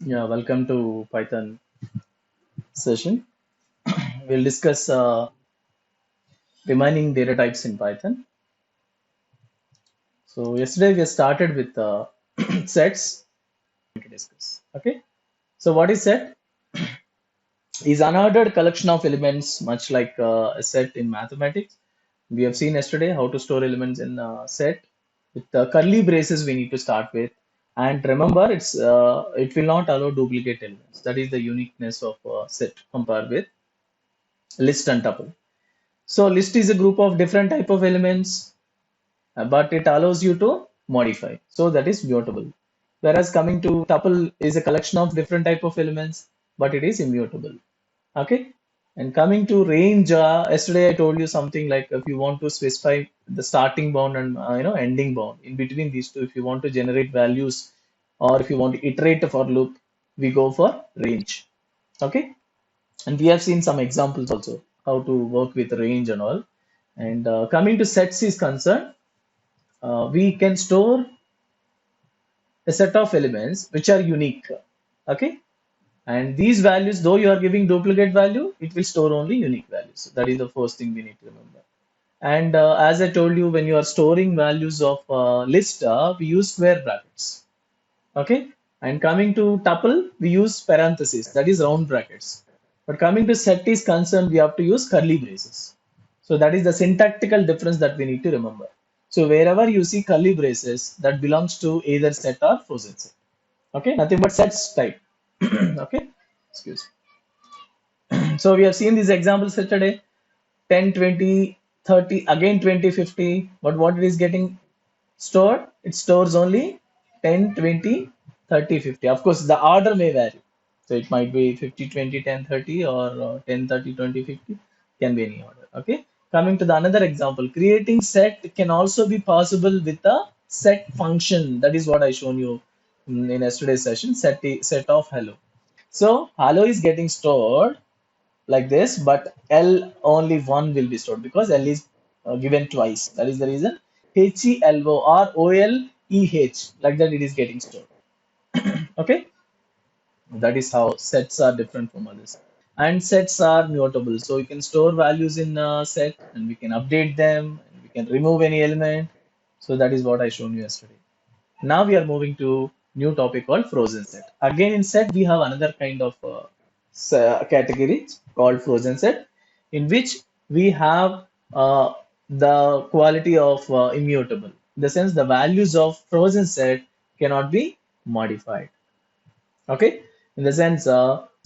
Yeah, welcome to Python session. We'll discuss remaining data types in Python. So yesterday we started with sets to discuss. Okay. So what is set? Is unordered collection of elements, much like a set in mathematics. We have seen yesterday how to store elements in set. With the curly braces we need to start with. And remember, it will not allow duplicate elements. That is the uniqueness of set compared with list and tuple. So list is a group of different type of elements, but it allows you to modify. So that is mutable. Whereas coming to tuple is a collection of different type of elements, but it is immutable. Okay. And coming to range, yesterday I told you something like if you want to specify the starting bound and ending bound in between these two, if you want to generate values or if you want to iterate for loop, we go for range. Okay. And we have seen some examples also how to work with range and all. And coming to sets is concerned, we can store a set of elements which are unique. Okay. And these values, though you are giving duplicate value, it will store only unique values. So that is the first thing we need to remember. And as I told you, when you are storing values of list, we use square brackets. Okay. And coming to tuple, we use parentheses, that is round brackets. But coming to set is concerned, we have to use curly braces. So that is the syntactical difference that we need to remember. So wherever you see curly braces, that belongs to either set or frozen set. Okay, nothing but sets type. Okay, excuse me. So we have seen these examples yesterday 10, 20, 30, again 20, 50. But what it is getting stored? It stores only 10, 20, 30, 50. Of course, the order may vary. So it might be 50, 20, 10, 30, or 10, 30, 20, 50. Can be any order. Okay. Coming to the another example, creating set can also be possible with a set function. That is what I shown you in yesterday's session. Set of hello. So hello is getting stored like this, but L only one will be stored because L is given twice. That is the reason HELO or OLEH, like that it is getting stored. Okay, that is how sets are different from others. And sets are mutable, so you can store values in a set and we can update them and we can remove any element. So that is what I shown you yesterday. Now we are moving to new topic called frozen set. Again in set we have another kind of category called frozen set, in which we have the quality of immutable. In the sense the values of frozen set cannot be modified. Okay, in the sense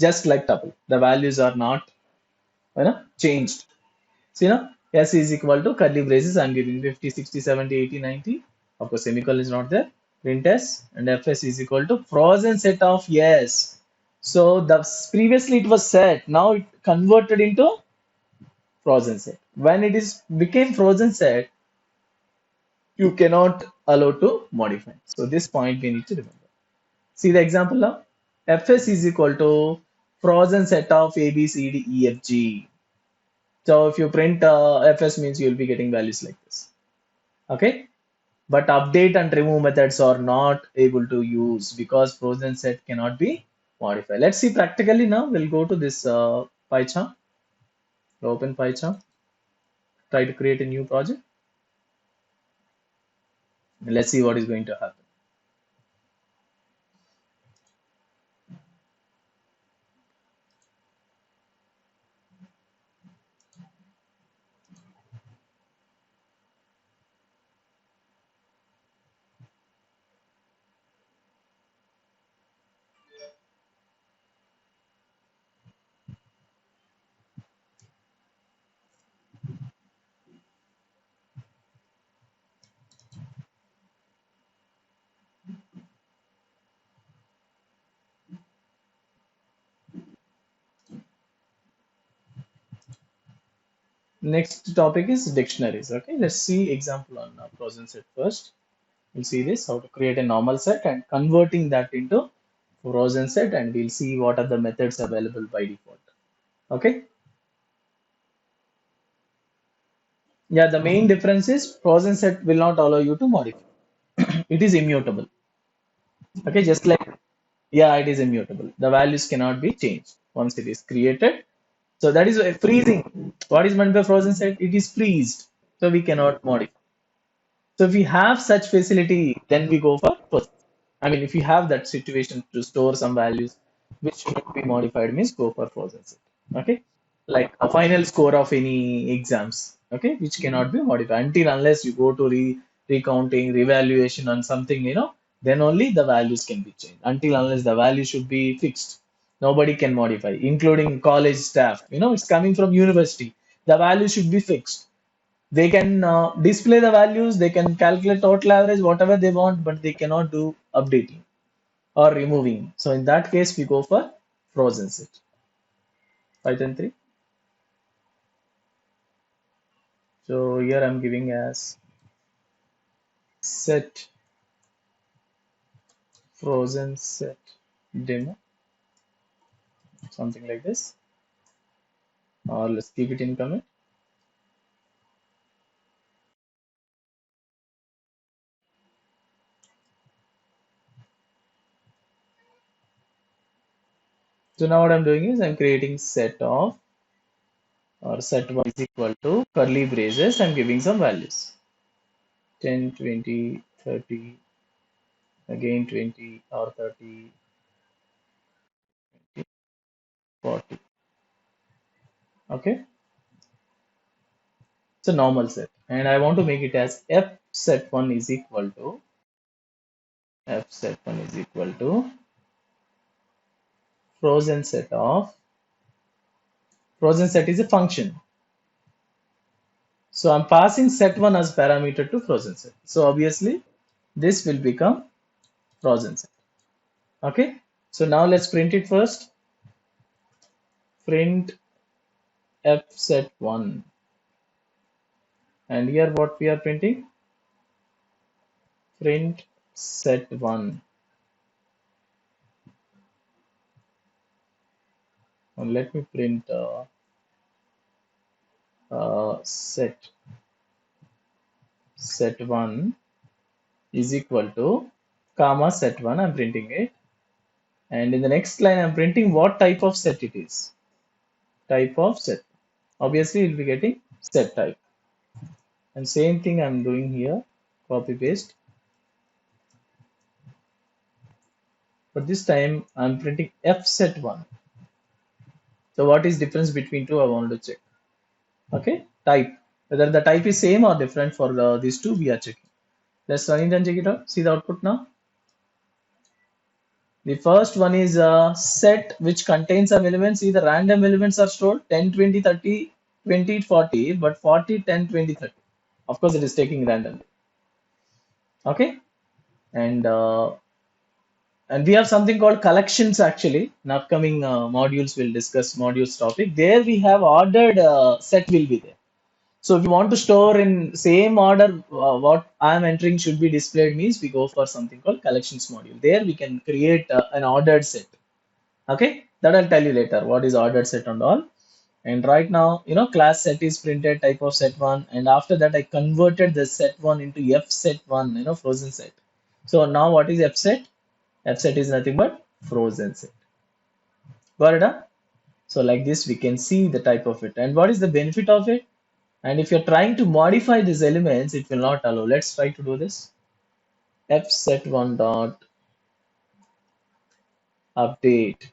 just like tuple, the values are not changed. So, S is equal to curly braces. I'm giving 50, 60, 70, 80, 90. Of course, semicolon is not there. Print S and Fs is equal to frozen set of yes. So the previously it was set. Now it converted into frozen set. When it is became frozen set, you cannot allow to modify. So this point we need to remember. See the example now. Fs is equal to frozen set of A, B, C, D, E, F, G. So if you print fs means you'll be getting values like this. Okay. But update and remove methods are not able to use because frozen set cannot be modified. Let's see practically now. We'll go to this PyCharm. Open PyCharm. Try to create a new project. Let's see what is going to happen. Next topic is dictionaries. Okay. Let's see example on frozen set first. We'll see this how to create a normal set and converting that into frozen set, and we'll see what are the methods available by default. Okay. Yeah, the main difference is frozen set will not allow you to modify. It is immutable. Okay, just like Yeah, it is immutable. The values cannot be changed once it is created. So that is why freezing. What is meant by frozen set? It is freezed, so we cannot modify. So if we have such facility, then we go for frozen. I mean, if you have that situation to store some values which cannot be modified, means go for frozen set. Okay, like a final score of any exams. Okay, which cannot be modified until unless you go to recounting, revaluation, and something. Then only the values can be changed. Until unless the value should be fixed, nobody can modify, including college staff. It's coming from university. The value should be fixed. They can display the values, they can calculate total average, whatever they want, but they cannot do updating or removing. So in that case, we go for frozen set. Python 3. So here I'm giving as set frozen set demo, something like this, or let's keep it in comment. So now what I'm doing is I'm creating set of, or set1 is equal to curly braces. I'm giving some values 10, 20, 30, again 20 or 30, 40. Okay, it's a normal set, and I want to make it as f set 1 is equal to f set 1 is equal to frozen set of, frozen set is a function, so I'm passing set 1 as parameter to frozen set, so obviously this will become frozen set. Okay, so now let's print it first. Print f set 1, and here what we are printing, print set 1, and let me print set 1 is equal to comma set 1. I'm printing it, and in the next line I'm printing what type of set it is. Type of set, obviously you'll be getting set type, and same thing I'm doing here, copy paste, but this time I'm printing f set 1. So what is difference between two, I wanted to check. Okay, type, whether the type is same or different for these two, we are checking. Let's run it and check it out. See the output now. The first one is a set which contains some elements. See, the random elements are stored 10, 20, 30, 20, 40, but 40, 10, 20, 30. Of course, it is taking randomly. Okay. And we have something called collections actually. In upcoming modules, we'll discuss modules topic. There we have ordered set will be there. So if you want to store in same order, what I am entering should be displayed means we go for something called collections module. There we can create an ordered set. Okay, that I'll tell you later what is ordered set and all. And right now, class set is printed type of set 1, and after that I converted the set 1 into f set 1, frozen set. So now what is f set? F set is nothing but frozen set. Got it? Huh? So like this we can see the type of it, and what is the benefit of it. And if you're trying to modify these elements, it will not allow. Let's try to do this. F set 1 dot update.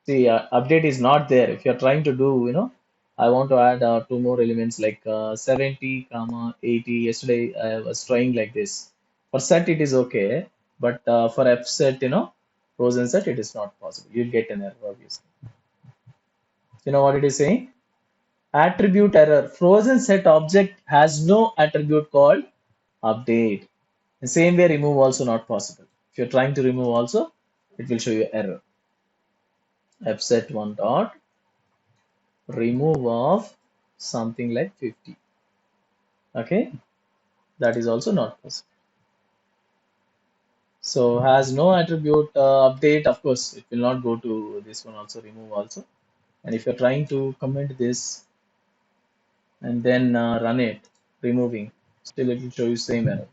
See, update is not there. If you're trying to do, I want to add two more elements like 70 comma 80. Yesterday I was trying like this. For set it is okay, but for f set, frozen set, it is not possible. You'll get an error obviously. You know what it is saying? Attribute error. Frozen set object has no attribute called update. The same way, remove also not possible. If you're trying to remove also, it will show you error. F set 1 dot remove of something like 50. Okay, that is also not possible. So has no attribute update. Of course, it will not go to this one also, remove also. And if you're trying to comment this and then run it, removing, still it will show you same error.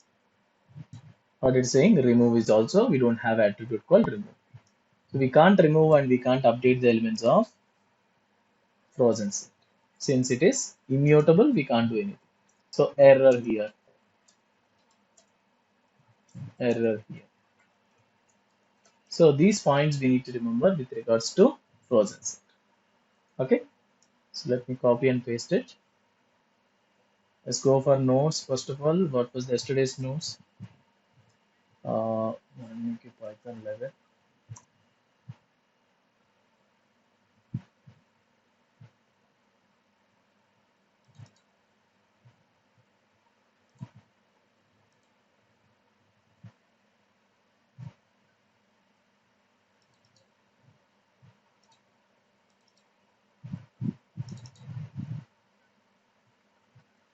What it's saying, remove is also, we don't have attribute called remove. So we can't remove and we can't update the elements of frozen set. Since it is immutable, we can't do anything. So error here, error here. So these points we need to remember with regards to frozen set. Okay. So let me copy and paste it. Let's go for nodes. First of all, what was yesterday's nodes? Make it Python 11.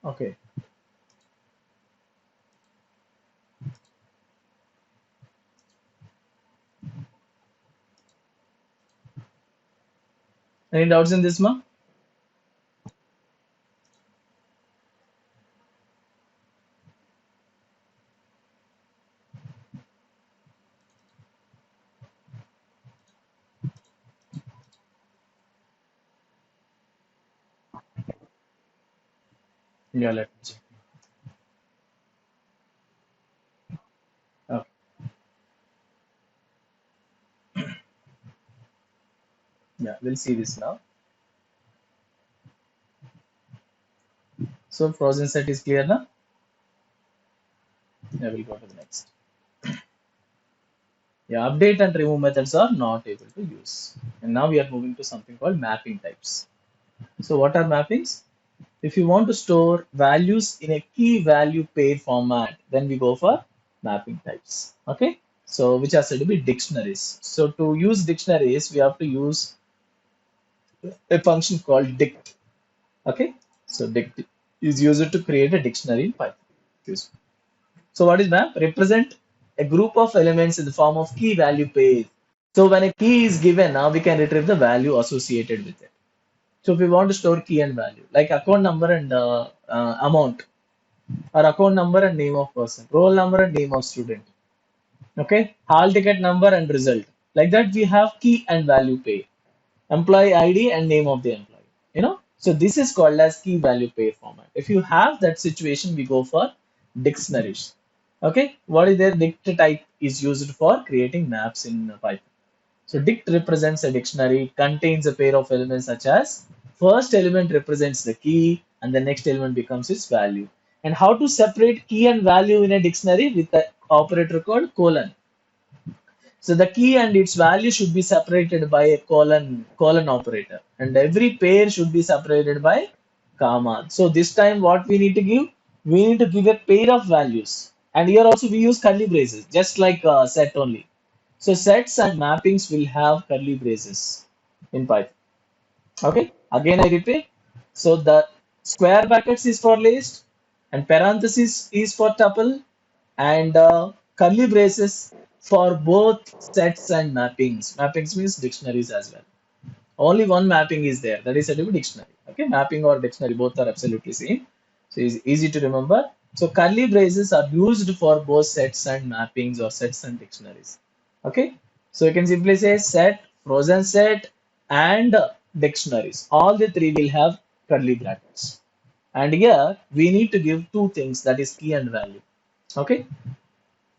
Okay. Any doubts in this, ma? Yeah, let me check. Okay. Yeah, we'll see this now. So frozen set is clear now. Yeah, we'll go to the next. Yeah, update and remove methods are not able to use. And now we are moving to something called mapping types. So what are mappings? If you want to store values in a key value pair format, then we go for mapping types. Okay. So which are said to be dictionaries. So to use dictionaries, we have to use a function called dict. Okay. So dict is used to create a dictionary in Python. Yes. So what is map? Represent a group of elements in the form of key value pair. So when a key is given, now we can retrieve the value associated with it. So if we want to store key and value, like account number and amount, or account number and name of person, roll number and name of student, okay, hall ticket number and result. Like that, we have key and value pair, employee ID and name of the employee. So this is called as key value pair format. If you have that situation, we go for dictionaries. Okay, what is their dict type is used for creating maps in Python. So dict represents a dictionary, contains a pair of elements such as first element represents the key and the next element becomes its value. And how to separate key and value in a dictionary with the operator called colon. So the key and its value should be separated by a colon operator, and every pair should be separated by comma. So this time what we need to give? We need to give a pair of values. And here also we use curly braces, just like set only. So sets and mappings will have curly braces in Python. Okay, again I repeat. So the square brackets is for list, and parenthesis is for tuple, and curly braces for both sets and mappings. Mappings means dictionaries as well. Only one mapping is there, that is a dictionary. Okay, mapping or dictionary both are absolutely same. So it's easy to remember. So curly braces are used for both sets and mappings or sets and dictionaries. Okay, so you can simply say set, frozen set, and dictionaries. All the three will have curly brackets. And here we need to give two things, that is key and value. Okay,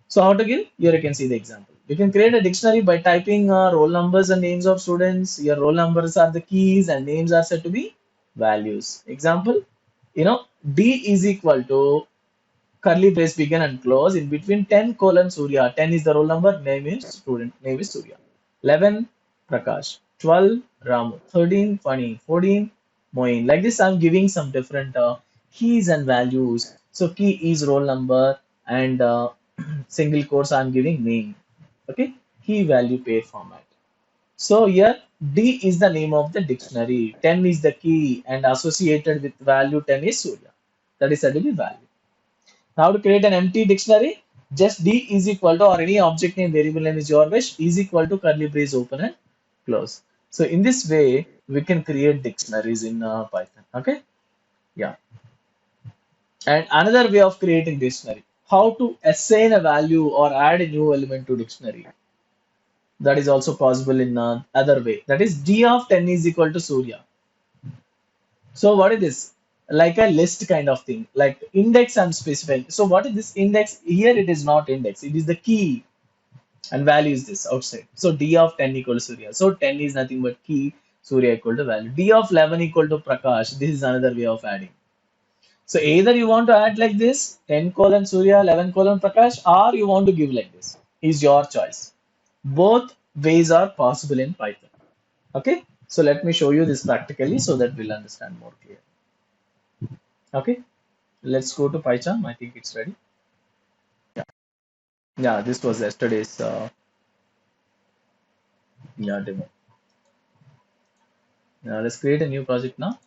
so how to give? Here you can see the example. You can create a dictionary by typing roll numbers and names of students. Your roll numbers are the keys and names are said to be values. Example, D is equal to curly brace begin and close in between 10 colon Surya. 10 is the roll number, name is student, name is Surya. 11 Prakash, 12 Ramu, 13 Fani, 14 Moin. Like this, I'm giving some different keys and values. So key is roll number and single quotes I'm giving name. Okay, key value pair format. So here D is the name of the dictionary, 10 is the key, and associated with value 10 is Surya. That is said to be value. Now to create an empty dictionary, just D is equal to, or any object name variable name is your wish, is equal to curly brace open and close. So in this way, we can create dictionaries in Python. Okay. Yeah. And another way of creating dictionary, how to assign a value or add a new element to dictionary. That is also possible in other way. That is d of 10 is equal to Surya. So what is this? Like a list kind of thing, like index I'm specifying. So what is this index? Here it is not index, it is the key and value is this outside. So d of 10 equal to Surya. So 10 is nothing but key, Surya equal to value. D of 11 equal to Prakash. This is another way of adding. So either you want to add like this, 10 colon Surya, 11 colon Prakash, or you want to give like this. Is your choice. Both ways are possible in Python. Okay. So let me show you this practically so that we'll understand more clear. Okay. Let's go to PyCharm. I think it's ready. Yeah, this was yesterday's yeah, demo. Now let's create a new project now.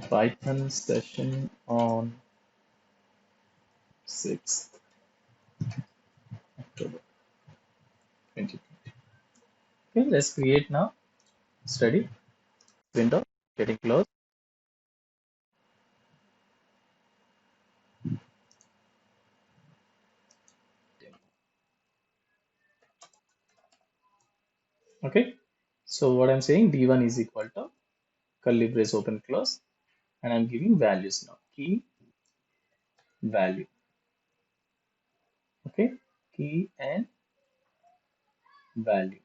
Python session on 6th October 2020. Okay, let's create now. Study window getting closed. Okay, so what I'm saying d1 is equal to curly brace open close, and I'm giving values now. Key value. Okay, key and value.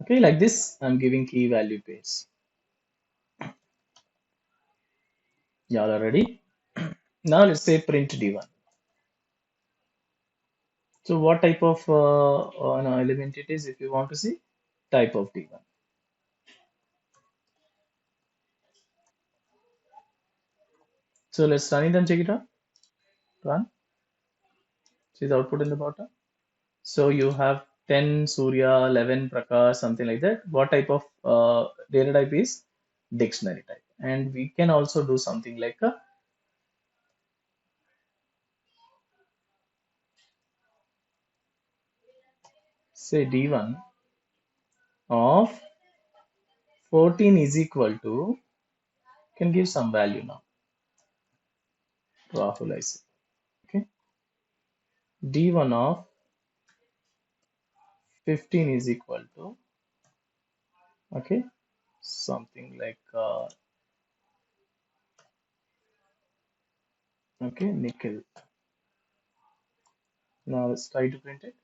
Okay, like this, I'm giving key value pairs. Y'all are ready? Now let's say print d1. So what type of no, element it is if you want to see? Type of d1. So let's run it and check it out. Run. See the output in the bottom. So you have 10 Surya, 11 Prakash, something like that. What type of data type is? Dictionary type. And we can also do something like a say d1 of 14 is equal to, can give some value now. Rahul, I say. Okay. d1 of 15 is equal to, okay, something like okay, Nikhil. Now let's try to print it.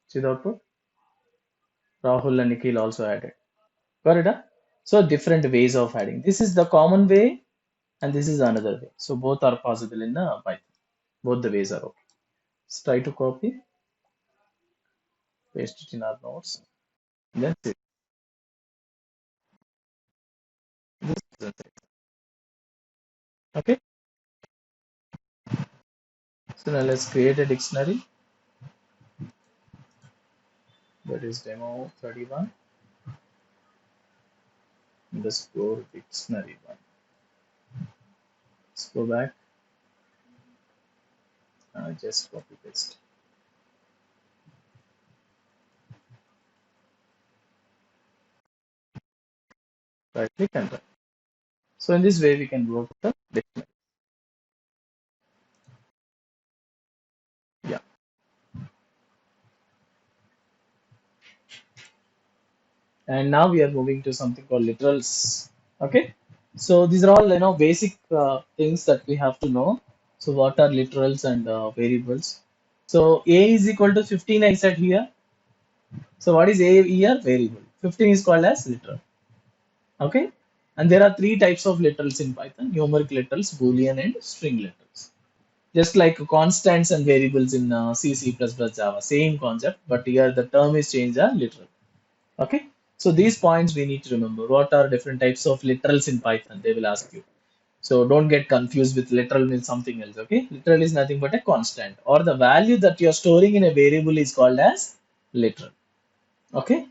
See the output? Rahul and Nikhil also added. Got it? Huh? So different ways of adding. This is the common way and this is another way. So both are possible in Python. Both the ways are okay. Let's try to copy, paste it in our notes. That's it. This is it. Okay. So now let's create a dictionary. That is demo 31 underscore dictionary one. Let's go back. Just copy paste. Right click and run. So in this way we can work the dictionary. Yeah. And now we are moving to something called literals. Okay, so these are all basic things that we have to know. So what are literals and variables? So a is equal to 15 I said here. So what is a here? Variable. 15 is called as literal. Okay, and there are three types of literals in Python: numeric literals, boolean, and string literals. Just like constants and variables in C, C++, Java, same concept, but here the term is changed as literal. Okay, so these points we need to remember. What are different types of literals in Python? They will ask you. So don't get confused with literal means something else. Okay, literal is nothing but a constant, or the value that you are storing in a variable is called as literal. Okay,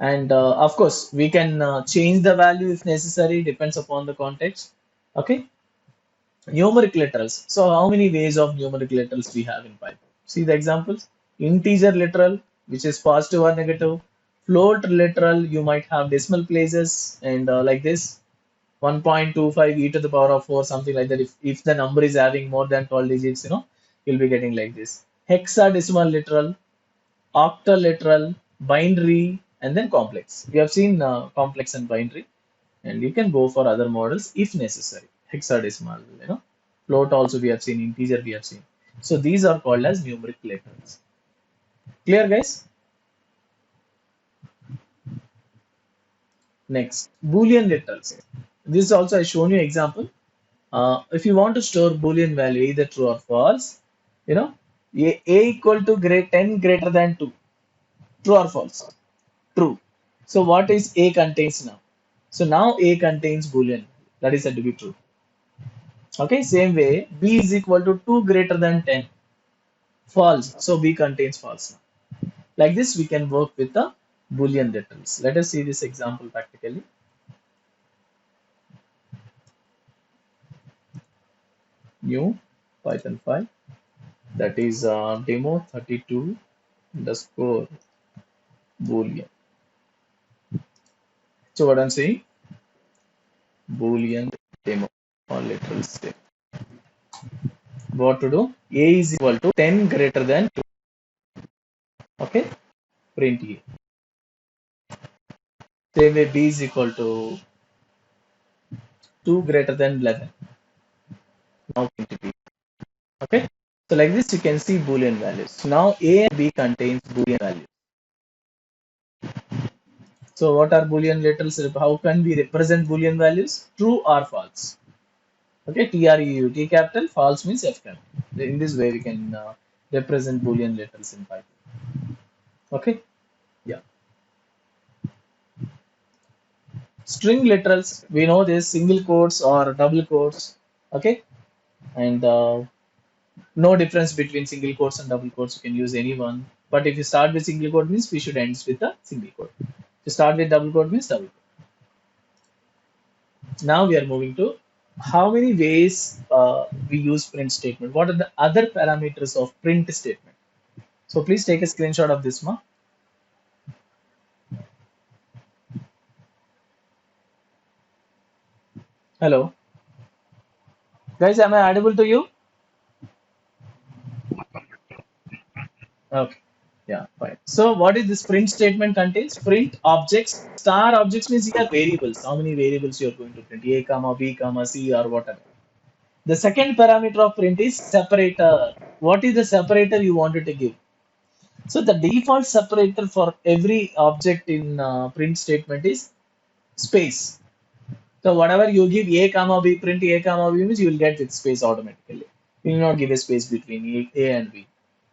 and of course we can change the value if necessary, depends upon the context. Okay, numeric literals. So how many ways of numeric literals we have in Python? See the examples. Integer literal, which is positive or negative. Float literal, you might have decimal places and like this 1.25 e to the power of 4, something like that. If the number is having more than 12 digits, you'll be getting like this. Hexadecimal literal, octaliteral, binary, and then complex. We have seen complex and binary, and you can go for other models if necessary. Hexadecimal, float also we have seen, integer we have seen. So these are called as numeric literals. Clear, guys? Next, Boolean literals. This also I shown you example. If you want to store Boolean value either true or false, you know, a equal to 10 greater than 2, true or false? True. So what is A contains now? So now A contains Boolean. That is said to be true. Okay, same way, B is equal to 2 greater than 10. False. So B contains false now. Like this, we can work with the Boolean literals. Let us see this example practically. New Python 5. That is demo 32 underscore Boolean. So what I'm saying, Boolean demo or literal step. What to do? A is equal to 10 greater than 2. Okay, print A. Same way B is equal to 2 greater than 11. Now print B. Okay, so like this you can see Boolean values. Now A and B contains Boolean values. So what are Boolean literals? How can we represent Boolean values? True or false? Okay, TREU, T capital, false means F capital. In this way we can represent Boolean literals in Python. Okay, yeah. String literals, we know this single quotes or double quotes. Okay, and no difference between single quotes and double quotes. You can use any one. But if you start with single quote means we should end with a single quote. To start with double quote means double quote. Now we are moving to how many ways we use print statement. What are the other parameters of print statement? So please take a screenshot of this one. Hello, guys, am I audible to you? Okay, yeah, fine. So what is this print statement contains? Print objects. Star objects means here variables. How many variables you are going to print? A comma B comma C or whatever. The second parameter of print is separator. What is the separator you wanted to give? So the default separator for every object in print statement is space. So whatever you give A comma B, print A comma B means you will get with space automatically. You will not give a space between A and B.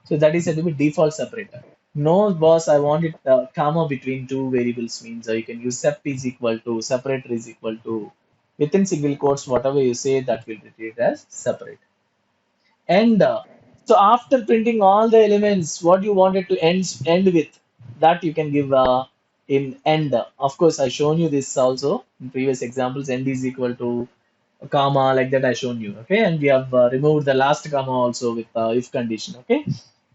So that is said to be default separator. No, boss, I want it comma between two variables means you can use sep is equal to separator is equal to within single quotes whatever you say that will be treated as separate. And so after printing all the elements, what you wanted to end with, that you can give in end. Of course, I shown you this also in previous examples. End is equal to a comma like that I shown you. Okay, and we have removed the last comma also with if condition. Okay,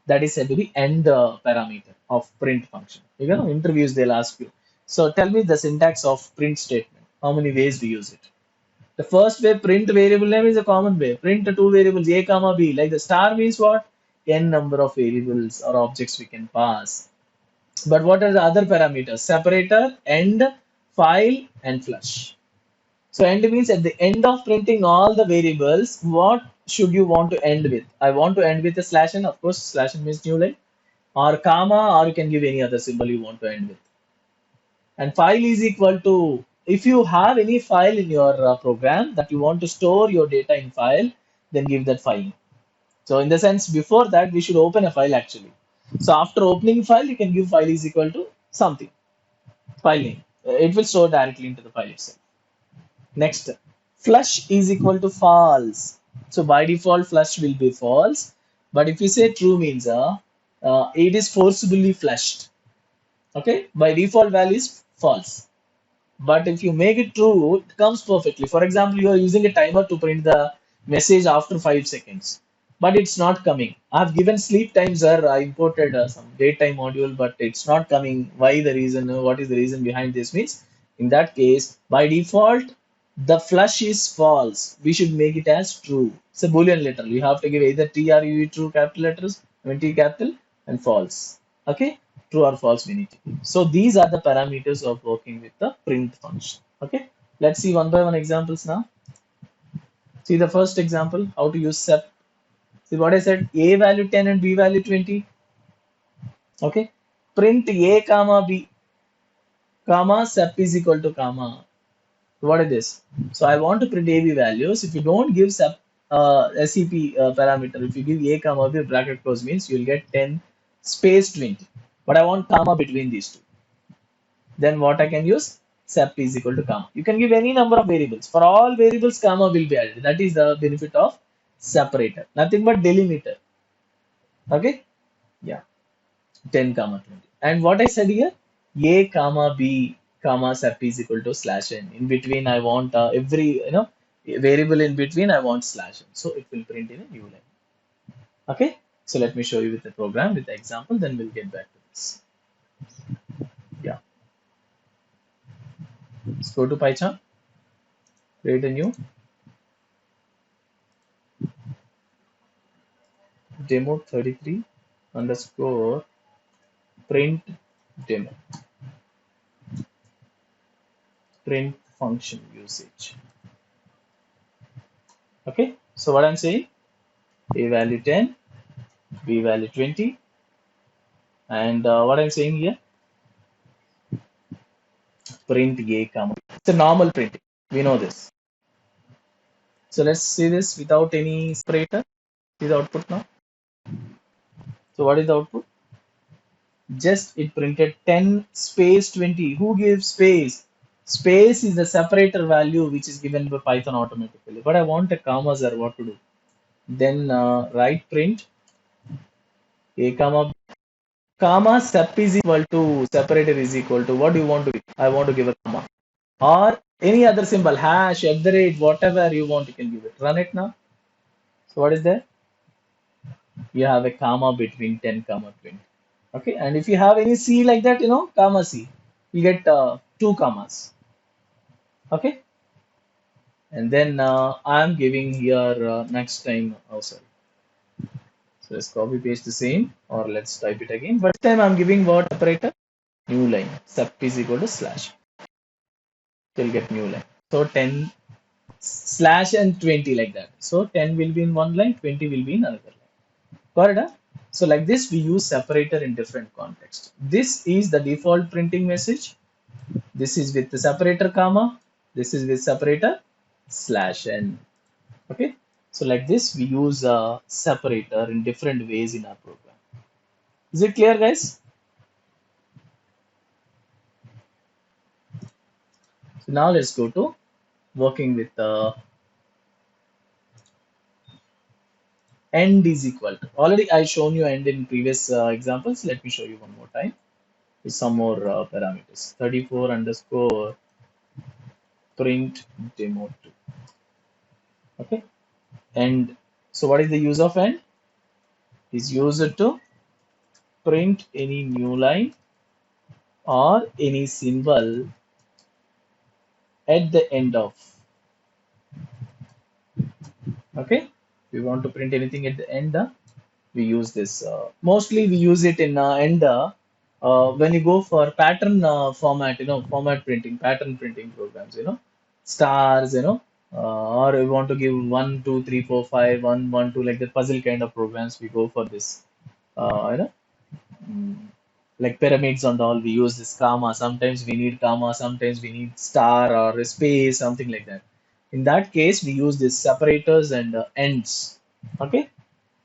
that is said to be end parameter of print function. Interviews they'll ask you. So tell me the syntax of print statement. How many ways we use it? The first way, print variable name is a common way. Print two variables a comma b. Like the star means what? N number of variables or objects we can pass. But what are the other parameters? Separator, end, file, and flush. So end means at the end of printing all the variables, what should you want to end with? I want to end with a slash n. Of course, slash n means new line, or comma, or you can give any other symbol you want to end with. And file is equal to, if you have any file in your program that you want to store your data in file, then give that file. So in the sense, before that we should open a file actually. So after opening file, you can give file is equal to something, file name. It will store directly into the file itself. Next, flush is equal to false. So by default flush will be false, but if you say true means it is forcibly flushed. Okay, by default value is false. But if you make it true, it comes perfectly. For example, you are using a timer to print the message after 5 seconds. but it's not coming. I've given sleep times, sir. I imported some daytime module, but it's not coming. Why the reason? What is the reason behind this? Means in that case, by default, the flush is false. We should make it as true. It's a Boolean letter. You have to give either T or U true capital letters, I mean T capital, and false. Okay, true or false we need to give. So these are the parameters of working with the print function. Okay, let's see one by one examples now. See the first example, how to use sep. See what I said, A value 10 and B value 20. Okay. Print A comma B comma sep is equal to comma. What is this? So I want to print AB values. If you don't give sep SEP parameter, if you give A comma B bracket close means you will get 10 space 20. But I want comma between these two. Then what I can use? Sep is equal to comma. You can give any number of variables. For all variables, comma will be added. That is the benefit of separator. Nothing but delimiter. Okay. Yeah. 10 comma 20. And what I said here, A comma B comma sep is equal to slash n. In between, I want every variable in between, I want slash n. So it will print in a new line. Okay. So let me show you with the program, with the example, then we'll get back to this. Yeah. Let's go to PyCharm, create a new demo 33 underscore print demo, print function usage. Okay. So what I'm saying, A value 10, B value 20, and what I'm saying here, print A comma. It's a normal printing. We know this. So let's see this without any separator. See the output now. So what is the output? Just it printed 10 space 20. Who gives space? Space is the separator value which is given by Python automatically. But I want a comma, sir. What to do? Then write print A comma comma sep is equal to separator is equal to, what do you want to give? I want to give a comma or any other symbol, hash, at the rate, whatever you want, you can give it. Run it now. So what is there? You have a comma between 10 comma 20. Okay, and if you have any C like that, comma C, you get two commas. Okay, and then I'm giving here next time. Oh, sorry. So let's copy paste the same, or let's type it again. But this time I'm giving what operator? New line. Sep is equal to slash. You'll get new line. So 10 slash and 20 like that. So 10 will be in one line, 20 will be in another line. Got it? Huh? So like this, we use separator in different contexts. This is the default printing message. This is with the separator comma. This is with separator slash n. Okay. So like this, we use a separator in different ways in our program. Is it clear, guys? So now let's go to working with end is equal to. Already I shown you end in previous examples. Let me show you one more time with some more parameters. 34 underscore print demo 2. Okay. And so what is the use of end? Is used to print any new line or any symbol at the end of. Okay. We want to print anything at the end. We use this. Mostly we use it in end when you go for pattern format, format printing, pattern printing programs, stars, or we want to give 1, 2, 3, 4, 5, 1, 1, 2, like the puzzle kind of programs. We go for this, mm, like pyramids and all. We use this comma. Sometimes we need comma, sometimes we need star or a space, something like that. In that case, we use these separators and ends. Okay,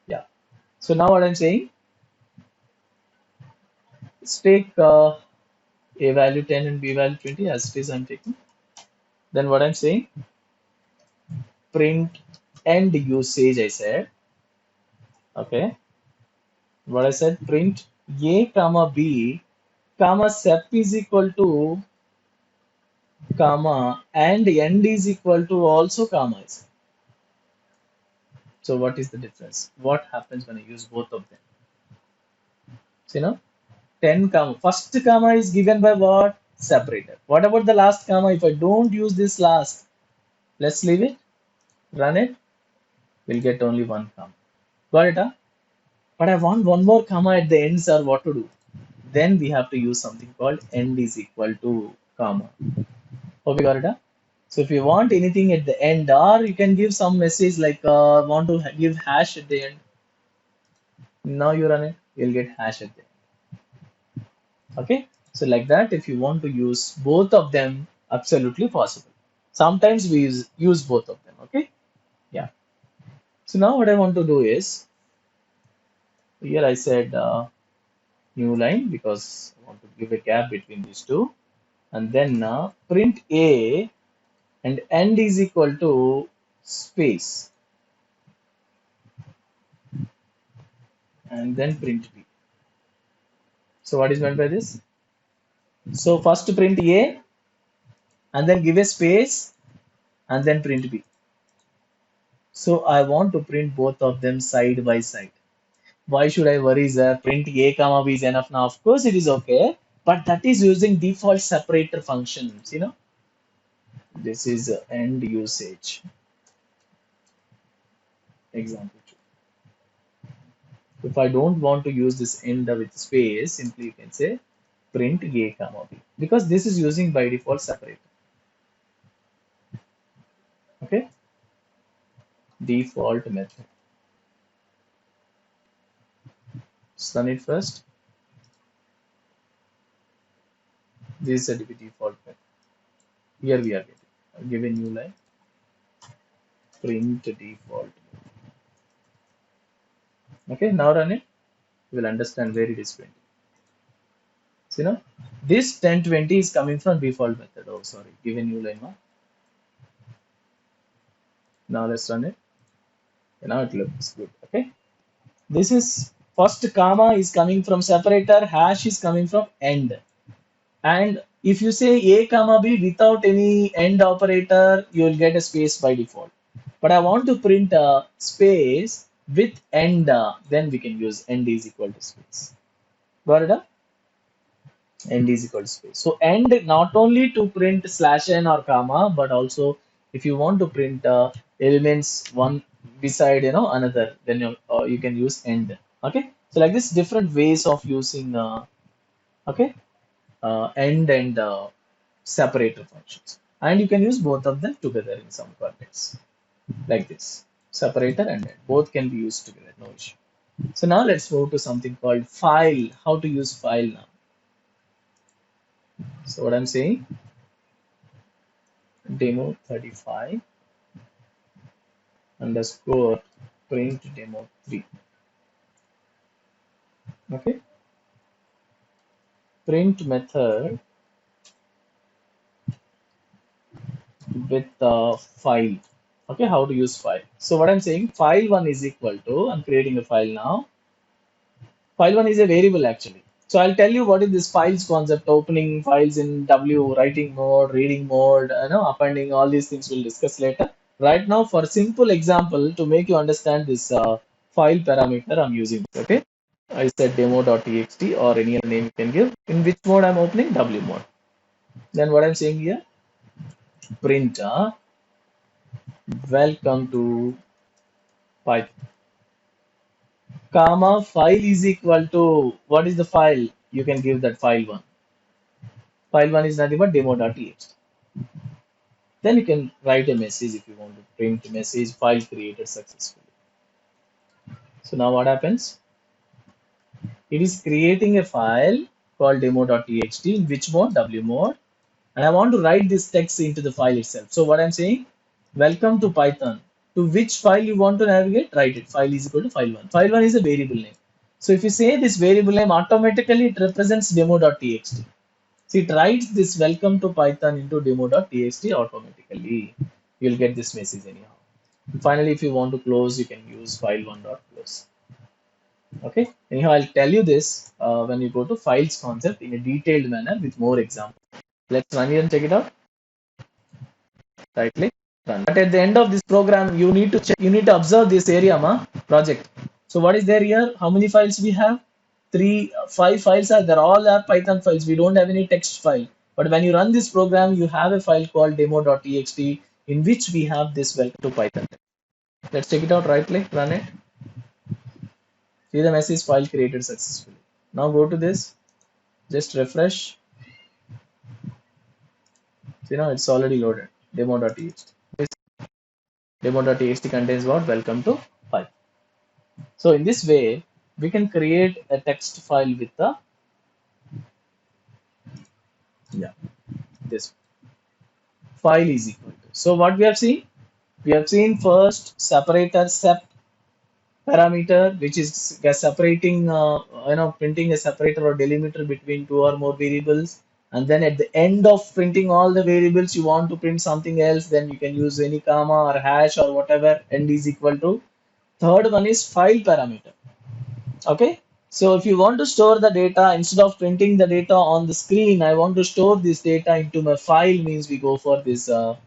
yeah. So now what I'm saying, let's take A value 10 and B value 20 as it is I'm taking. Then what I'm saying, print end usage I said. Okay. What I said, print A comma B comma sep is equal to comma and end is equal to also comma. So what is the difference? What happens when I use both of them? So, 10 comma. First comma is given by what? Separator. What about the last comma? If I don't use this last, let's leave it, run it, we'll get only one comma. Got it, huh? But I want one more comma at the end, sir. What to do? Then we have to use something called end is equal to comma. Hope you got it, huh? So if you want anything at the end, or you can give some message like want to give hash at the end. Now you run it, you'll get hash at the end. Okay, so like that, if you want to use both of them, absolutely possible. Sometimes we use both of them. Okay, yeah. So now what I want to do is here I said new line because I want to give a gap between these two, and then print A and end is equal to space, and then print B. So what is meant by this? So first print A and then give a space and then print B. So I want to print both of them side by side. Why should I worry, sir? Print A comma B is enough now. Of course it is okay, but that is using default separator functions. This is end usage. Example 2. If I don't want to use this end with space, simply you can say print A comma B because this is using by default separator. Okay, default method. Let's run it first. This is a default method. Here we are getting. I'll give a new line. Print default. Okay, now run it. You will understand where it is printing. So, this 1020 is coming from default method. Oh, sorry, give a new line now. Now let's run it. Now it looks good. Okay, this is first comma is coming from separator, hash is coming from end. And if you say A comma B without any end operator, you will get a space by default. But I want to print a space with end, then we can use end is equal to space. Got it? End is equal to space. So end not only to print slash n or comma, but also if you want to print elements one beside another, then you can use end. Okay. So like this, different ways of using okay end and separator functions, and you can use both of them together in some contexts like this. Separator and end both can be used together, no issue. So now let's move to something called file. How to use file now? So what I'm saying, demo 35 underscore print demo 3. Okay, print method with file. Okay, how to use file? So what I'm saying, file one is equal to, I'm creating a file now. File one is a variable actually. So I'll tell you what is this files concept, opening files in W, writing mode, reading mode, appending, all these things we'll discuss later. Right now, for simple example, to make you understand this file parameter I'm using, okay? I said demo.txt or any other name you can give. In which mode I'm opening? W mode. Then what I'm saying here, print welcome to Python, comma file is equal to, what is the file? You can give that file one. File one is nothing but demo.txt. Then you can write a message if you want to print a message, file created successfully. So now what happens? It is creating a file called demo.txt in which mode? W mode. And I want to write this text into the file itself. So what I'm saying, welcome to Python. To which file you want to navigate, write it. File is equal to file one. File one is a variable name. So if you say this variable name, automatically it represents demo.txt. So it writes this welcome to Python into demo.txt automatically. You'll get this message anyhow. And finally, if you want to close, you can use file1.close. Okay. Anyhow, I'll tell you this when you go to files concept in a detailed manner with more examples. Let's run here and check it out. Right click. run. But at the end of this program, you need to check, you need to observe this area, project. So what is there here? How many files we have? Three, five files are there. All are Python files. We don't have any text file. But when you run this program, you have a file called demo.txt in which we have this welcome to Python. Let's check it out. Right click, run it. See the message file created successfully. Now go to this. Just refresh. See now it's already loaded. Demo.txt. Demo.txt contains what? Welcome to Python. So in this way, we can create a text file with the this file is equal to. So what we have seen first separator sep parameter, which is separating, printing a separator or delimiter between two or more variables. And then at the end of printing all the variables, you want to print something else, then you can use any comma or hash or whatever, end is equal to. Third one is file parameter. Okay, so if you want to store the data, instead of printing the data on the screen, I want to store this data into my file, means we go for this file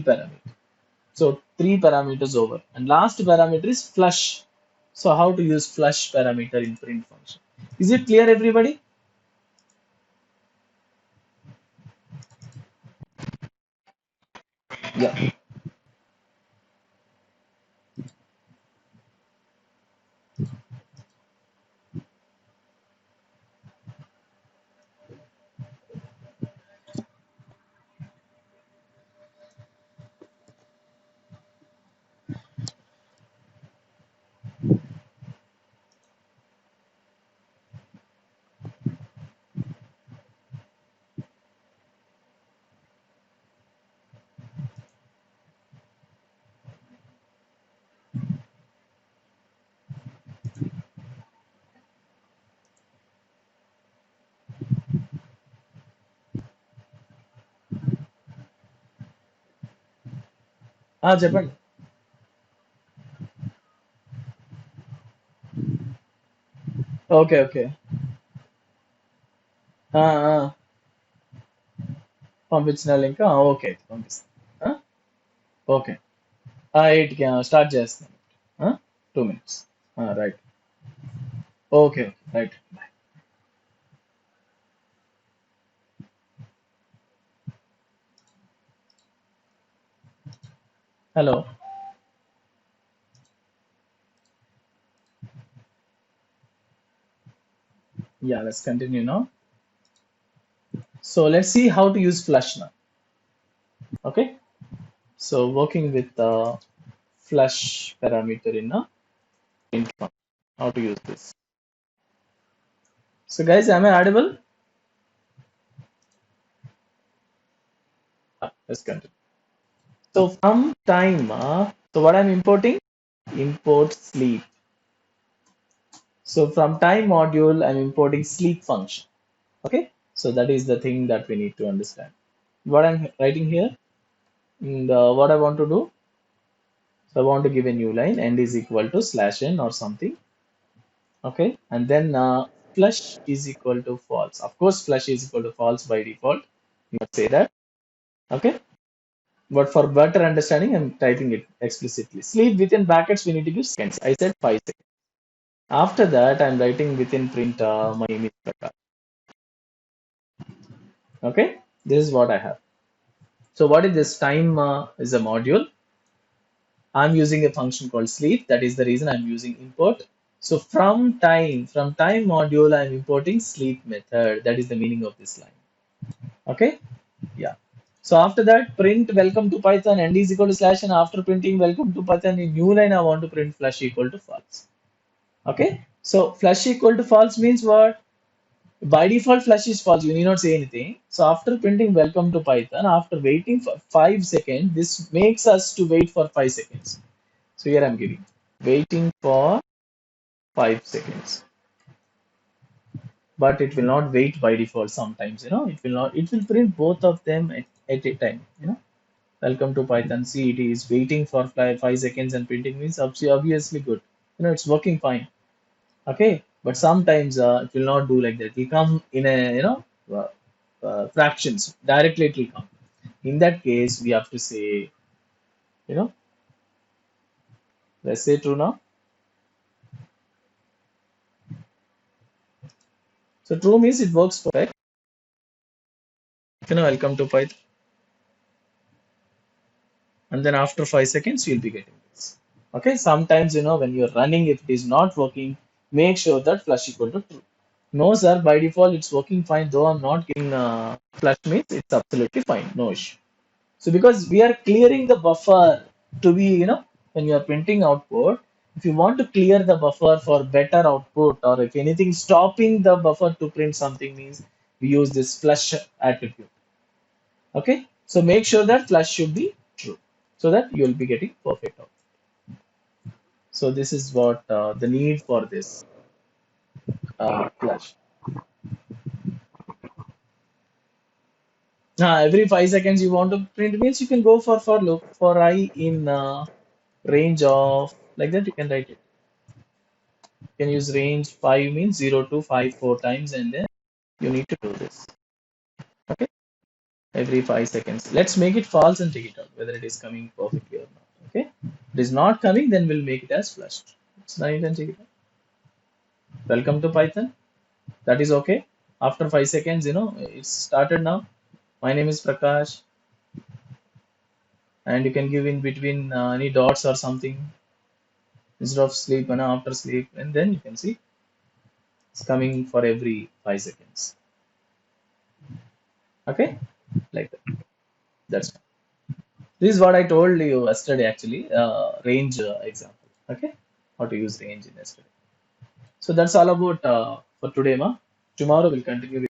parameter. So three parameters over, and last parameter is flush. So how to use flush parameter in print function? Is it clear, everybody? Yeah. Japan. Okay, okay. Uh, పంపించిన link okay పంపిస్తాను. Okay, ఎయిట్కి start చేస్తాను. 2 minutes. Right. Okay, okay, right. Bye. Hello. Yeah, let's continue now. So let's see how to use flush now. Okay, so working with the flush parameter in a print function. How to use this? So guys, am I audible? Let's continue. So from time, so what I'm importing? Import sleep. So from time module, I'm importing sleep function. Okay, so that is the thing that we need to understand. What I'm writing here, and what I want to do. So I want to give a new line, end is equal to /n or something. Okay, and then flush is equal to false. Of course, flush is equal to false by default. You must say that. Okay, but for better understanding, I'm typing it explicitly. Sleep within brackets, we need to give seconds. I said 5 seconds. After that, I'm writing within print my image. Okay, this is what I have. So what is this? Time is a module. I'm using a function called sleep. That is the reason I'm using import. So from time module, I'm importing sleep method. That is the meaning of this line. Okay, yeah. So after that, print welcome to Python, end is equal to /, and after printing welcome to Python, in new line I want to print flush equal to false. Okay, so flush equal to false means what? By default flush is false, you need not say anything. So after printing welcome to Python, after waiting for 5 seconds, this makes us to wait for 5 seconds. So here I'm giving waiting for 5 seconds, but it will not wait by default. Sometimes, it will not, it will print both of them at a time. Welcome to Python. See, it is waiting for 5 seconds and printing means obviously good. It's working fine. Okay, but sometimes it will not do like that. It will come in a, fractions directly. It will come. In that case, we have to say, you know, let's say true now. So true means it works perfect. Welcome to Python. And then after 5 seconds, you'll be getting this. Okay, sometimes, when you're running, if it is not working, make sure that flush equal to true. No, sir, by default, it's working fine. Though I'm not getting flush means it's absolutely fine. No issue. So because we are clearing the buffer to be, when you are printing output, if you want to clear the buffer for better output, or if anything stopping the buffer to print something means we use this flush attribute. Okay, so make sure that flush should be true so that you will be getting perfect output. So this is what the need for this flush. Now every 5 seconds you want to print means you can go for loop for I in range of like that you can write it. You can use range 5 means 0 to 5 4 times and then you need to do this. Okay, every 5 seconds. Let's make it false and check it out whether it is coming perfectly or not. Okay, if it is not coming, then we'll make it as flushed. So now you can check it out. Welcome to Python. That is okay. After 5 seconds, it's started now. My name is Prakash, and you can give in between any dots or something instead of sleep and after sleep, and then you can see it's coming for every 5 seconds. Okay, like that. That's fine. This is what I told you yesterday, actually, range example. Okay, how to use range in yesterday. So that's all about for today, ma. Tomorrow we'll continue.